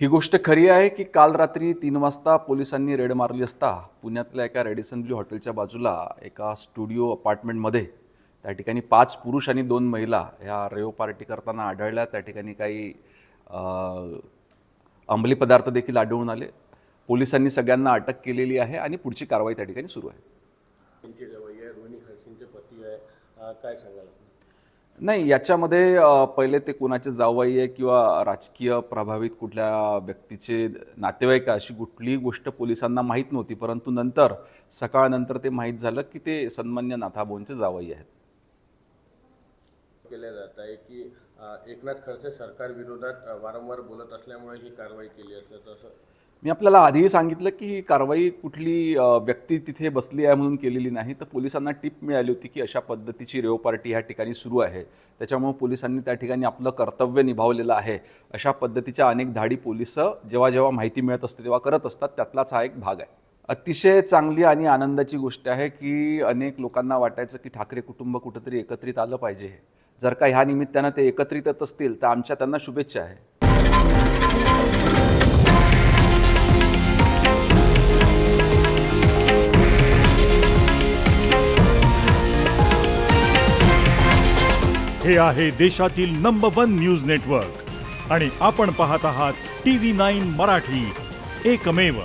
ही गोष्ट खरी आहे की काल रात्री 3 वाजता पोलिसांनी रेड मारली असता पुण्यातल्या एका रेडिसन ब्लू हॉटेलच्या बाजूला एका स्टुडिओ अपार्टमेंटमध्ये त्या ठिकाणी 5 पुरुष आणि 2 महिला ह्या रेव पार्टी करताना आढळल्या। त्या ठिकाणी काही अंमली पदार्थ देखील आढळून आले। पोलिसांनी सगळ्यांना अटक केलेली आहे आणि पुढची कारवाई त्या ठिकाणी सुरू आहे। त्यांची जवळ रोहिणी खडसेंचे पती आहे, काय सांगाल? नाही, याच्यामध्ये पहिले ते कोणाचे जावई आहे किंवा राजकीय प्रभावित कुठल्या व्यक्तीचे नातेवाईक अशी कुठलीही गोष्ट पोलिसांना माहीत नव्हती, परंतु नंतर सकाळनंतर ते माहीत झालं की ते सन्मान्य नाथाभाऊंचे जावई आहेत। केल्या जात आहे की एकनाथ खडसे सरकार विरोधात वारंवार बोलत असल्यामुळे ही कारवाई केली असल्याचं असं मी आपल्याला आधीही सांगितलं की ही कारवाई कुठली व्यक्ती तिथे बसली आहे म्हणून केलेली नाही, तर पोलिसांना टिप मिळाली होती की अशा पद्धतीची रेव पार्टी ह्या ठिकाणी सुरू आहे, त्याच्यामुळे पोलिसांनी त्या ठिकाणी आपलं कर्तव्य निभावलेलं आहे। अशा पद्धतीच्या अनेक धाडी पोलिस जेव्हा जेव्हा माहिती मिळत असते तेव्हा करत असतात, त्यातलाच हा एक भाग आहे। अतिशय चांगली आणि आनंदाची गोष्ट आहे की अनेक लोकांना वाटायचं की ठाकरे कुटुंब कुठेतरी एकत्रित आलं पाहिजे। जर का ह्या निमित्तानं ते एकत्रित येत असतील तर आमच्या त्यांना शुभेच्छा आहे। हे आहे देशातील नंबर 1 न्यूज नेटवर्क आणि आपण पाहत आहात TV9 मराठी, एकमेव।